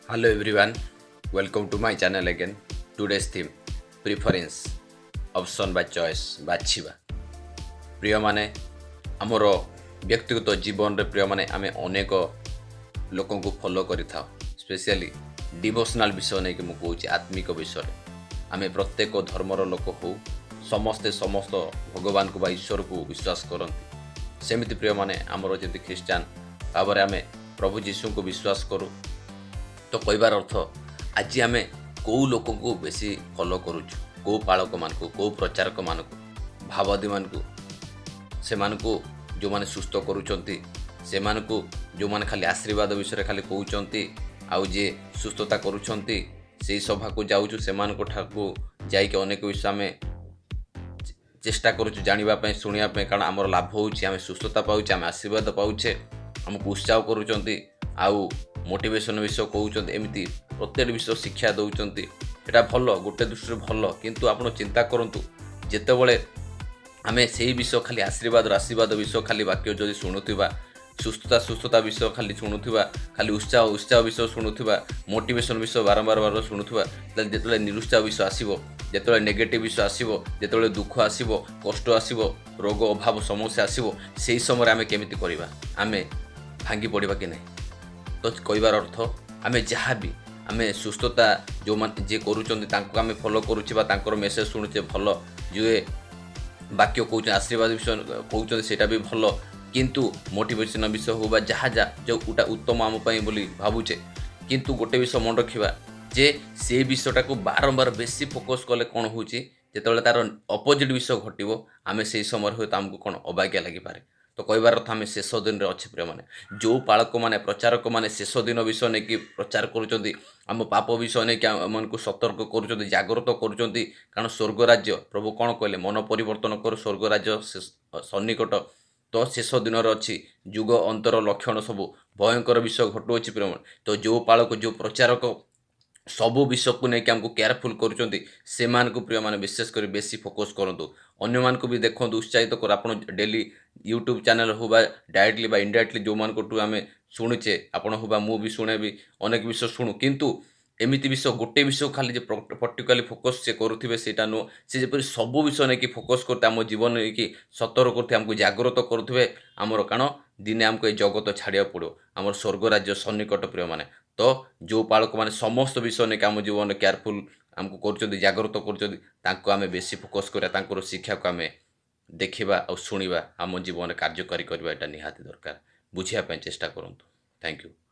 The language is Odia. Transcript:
Hello everyone, welcome to my channel again. Today's theme preference option by choice ବାଛିବା। ପ୍ରିୟମାନେ ଆମର ବ୍ୟକ୍ତିଗତ ଜୀବନରେ ପ୍ରିୟମାନେ ଆମେ ଅନେକ ଲୋକଙ୍କୁ ଫଲୋ କରିଥାଉ, ସ୍ପେଶିଆଲି ଡିଭୋସନାଲ୍ ବିଷୟ ନେଇକି ମୁଁ କହୁଛି ଆତ୍ମିକ ବିଷୟରେ। ଆମେ ପ୍ରତ୍ୟେକ ଧର୍ମର ଲୋକ ହଉ ସମସ୍ତେ ସମସ୍ତ ଭଗବାନଙ୍କୁ ବା ଈଶ୍ୱରକୁ ବିଶ୍ୱାସ କରନ୍ତି। ସେମିତି ପ୍ରିୟମାନେ ଆମର ଯେମିତି ଖ୍ରୀଷ୍ଟିଆନ ଭାବରେ ଆମେ ପ୍ରଭୁ ଯୀଶୁଙ୍କୁ ବିଶ୍ୱାସ କରୁ। ତ କହିବାର ଅର୍ଥ ଆଜି ଆମେ କେଉଁ ଲୋକଙ୍କୁ ବେଶୀ ଫଲୋ କରୁଛୁ, କେଉଁ ପାଳକମାନଙ୍କୁ, କେଉଁ ପ୍ରଚାରକମାନଙ୍କୁ, ଭାବବାଦୀମାନଙ୍କୁ, ସେମାନଙ୍କୁ ଯେଉଁମାନେ ସୁସ୍ଥ କରୁଛନ୍ତି, ସେମାନଙ୍କୁ ଯେଉଁମାନେ ଖାଲି ଆଶୀର୍ବାଦ ବିଷୟରେ ଖାଲି କହୁଛନ୍ତି, ଆଉ ଯିଏ ସୁସ୍ଥତା କରୁଛନ୍ତି ସେଇ ସଭାକୁ ଯାଉଛୁ, ସେମାନଙ୍କ ଠାକୁ ଯାଇକି ଅନେକ ବିଷୟ ଆମେ ଚେଷ୍ଟା କରୁଛୁ ଜାଣିବା ପାଇଁ, ଶୁଣିବା ପାଇଁ, କାରଣ ଆମର ଲାଭ ହେଉଛି, ଆମେ ସୁସ୍ଥତା ପାଉଛେ, ଆମେ ଆଶୀର୍ବାଦ ପାଉଛେ, ଆମକୁ ଉତ୍ସାହ କରୁଛନ୍ତି, ଆଉ ମୋଟିଭେସନ୍ ବିଷୟ କହୁଛନ୍ତି, ଏମିତି ପ୍ରତ୍ୟେକ ବିଷୟ ଶିକ୍ଷା ଦେଉଛନ୍ତି। ଏଇଟା ଭଲ, ଗୋଟେ ଦୃଷ୍ଟିରୁ ଭଲ, କିନ୍ତୁ ଆପଣ ଚିନ୍ତା କରନ୍ତୁ ଯେତେବେଳେ ଆମେ ସେଇ ବିଷୟ ଖାଲି ଆଶୀର୍ବାଦ ବିଷୟ ଖାଲି ବାକ୍ୟ ଯଦି ଶୁଣୁଥିବା, ସୁସ୍ଥତା ବିଷୟ ଖାଲି ଶୁଣୁଥିବା, ଖାଲି ଉତ୍ସାହ ବିଷୟ ଶୁଣୁଥିବା, ମୋଟିଭେସନ୍ ବିଷୟ ବାରମ୍ବାର ଶୁଣୁଥିବା, ତାହେଲେ ଯେତେବେଳେ ନିରୁତ୍ସାହ ବିଷୟ ଆସିବ, ଯେତେବେଳେ ନେଗେଟିଭ୍ ବିଷୟ ଆସିବ, ଯେତେବେଳେ ଦୁଃଖ ଆସିବ, କଷ୍ଟ ଆସିବ, ରୋଗ ଅଭାବ ସମସ୍ୟା ଆସିବ, ସେହି ସମୟରେ ଆମେ କେମିତି କରିବା? ଆମେ ଭାଙ୍ଗି ପଡ଼ିବା କି ନାହିଁ? ତ କହିବାର ଅର୍ଥ ଆମେ ଯାହା ବି ଆମେ ସୁସ୍ଥତା ଯେଉଁମାନେ ଯିଏ କରୁଛନ୍ତି ତାଙ୍କୁ ଆମେ ଫଲୋ କରୁଛେ ବା ତାଙ୍କର ମେସେଜ୍ ଶୁଣୁଛେ, ଭଲ ଯିଏ ବାକ୍ୟ କହୁଛନ୍ତି, ଆଶୀର୍ବାଦ ବିଷୟ କହୁଛନ୍ତି, ସେଇଟା ବି ଭଲ, କିନ୍ତୁ ମୋଟିଭେସନ୍ ବିଷୟ ହଉ ବା ଯାହା ଯେଉଁଟା ଉତ୍ତମ ଆମ ପାଇଁ ବୋଲି ଭାବୁଛେ, କିନ୍ତୁ ଗୋଟେ ବିଷୟ ମନେ ରଖିବା ଯେ ସେ ବିଷୟଟାକୁ ବାରମ୍ବାର ବେଶୀ ଫୋକସ୍ କଲେ କ'ଣ ହେଉଛି, ଯେତେବେଳେ ତା'ର ଅପୋଜିଟ୍ ବିଷୟ ଘଟିବ, ଆମେ ସେହି ସମୟରେ ହୁଏତ ଆମକୁ କ'ଣ ଅବାଗିଆ ଲାଗିପାରେ। ତ କହିବାର ଅର୍ଥ ଆମେ ଶେଷ ଦିନରେ ଅଛି ପ୍ରିୟମାନେ। ଯେଉଁ ପାଳକମାନେ, ପ୍ରଚାରକମାନେ ଶେଷ ଦିନ ବିଷୟ ନେଇକି ପ୍ରଚାର କରୁଛନ୍ତି, ଆମ ପାପ ବିଷୟ ନେଇକି ଆମମାନଙ୍କୁ ସତର୍କ କରୁଛନ୍ତି, ଜାଗ୍ରତ କରୁଛନ୍ତି, କାରଣ ସ୍ୱର୍ଗ ରାଜ୍ୟ ପ୍ରଭୁ କ'ଣ କହିଲେ, ମନ ପରିବର୍ତ୍ତନ କରୁ, ସ୍ୱର୍ଗ ରାଜ୍ୟ ସନ୍ନିକଟ। ତ ଶେଷ ଦିନରେ ଅଛି, ଯୁଗ ଅନ୍ତର ଲକ୍ଷଣ ସବୁ ଭୟଙ୍କର ବିଷୟ ଘଟୁଅଛି ପ୍ରିୟମାନେ। ତ ଯେଉଁ ପାଳକ, ଯେଉଁ ପ୍ରଚାରକ ସବୁ ବିଷୟକୁ ନେଇକି ଆମକୁ କେୟାରଫୁଲ୍ କରୁଛନ୍ତି, ସେମାନଙ୍କୁ ପ୍ରିୟମାନେ ବିଶେଷ କରି ବେଶୀ ଫୋକସ୍ କରନ୍ତୁ। ଅନ୍ୟମାନଙ୍କୁ ବି ଦେଖନ୍ତୁ, ଉତ୍ସାହିତ କର। ଆପଣ ଡେଲି ୟୁଟ୍ୟୁବ୍ ଚ୍ୟାନେଲ୍ ହଉ ବା ଡାଇରେକ୍ଟଲି ବା ଇନଡାଇରେକ୍ଟଲି ଯେଉଁମାନଙ୍କଠୁ ଆମେ ଶୁଣୁଛେ, ଆପଣ ହଉ ବା ମୁଁ ବି ଶୁଣେ, ବି ଅନେକ ବିଷୟ ଶୁଣୁ, କିନ୍ତୁ ଏମିତି ବିଷୟ ଗୋଟେ ବିଷୟ ଖାଲି ଯେ ପର୍ଟିକୁଲାରଲି ଫୋକସ୍ ସେ କରୁଥିବେ ସେଇଟା ନୁହଁ। ସେ ଯେପରି ସବୁ ବିଷୟ ନେଇକି ଫୋକସ୍ କରୁଥିବେ, ଆମ ଜୀବନ ନେଇକି ସତର୍କ କରୁଥିବେ, ଆମକୁ ଜାଗ୍ରତ କରୁଥିବେ, ଆମର କାରଣ ଦିନେ ଆମକୁ ଏ ଜଗତ ଛାଡ଼ିବାକୁ ପଡ଼ିବ, ଆମର ସ୍ୱର୍ଗ ରାଜ୍ୟ ସନ୍ନିକଟ ପ୍ରିୟମାନେ। ତ ଯେଉଁ ପାଳକମାନେ ସମସ୍ତ ବିଷୟ ନେଇକି ଆମ ଜୀବନରେ କେୟାରଫୁଲ୍ ଆମକୁ କରୁଛନ୍ତି, ଜାଗ୍ରତ କରୁଛନ୍ତି, ତାଙ୍କୁ ଆମେ ବେଶୀ ଫୋକସ୍ କରିବା, ତାଙ୍କର ଶିକ୍ଷାକୁ ଆମେ ଦେଖିବା ଆଉ ଶୁଣିବା, ଆମ ଜୀବନରେ କାର୍ଯ୍ୟକାରୀ କରିବା, ଏଇଟା ନିହାତି ଦରକାର। ବୁଝିବା ପାଇଁ ଚେଷ୍ଟା କରନ୍ତୁ। Thank you.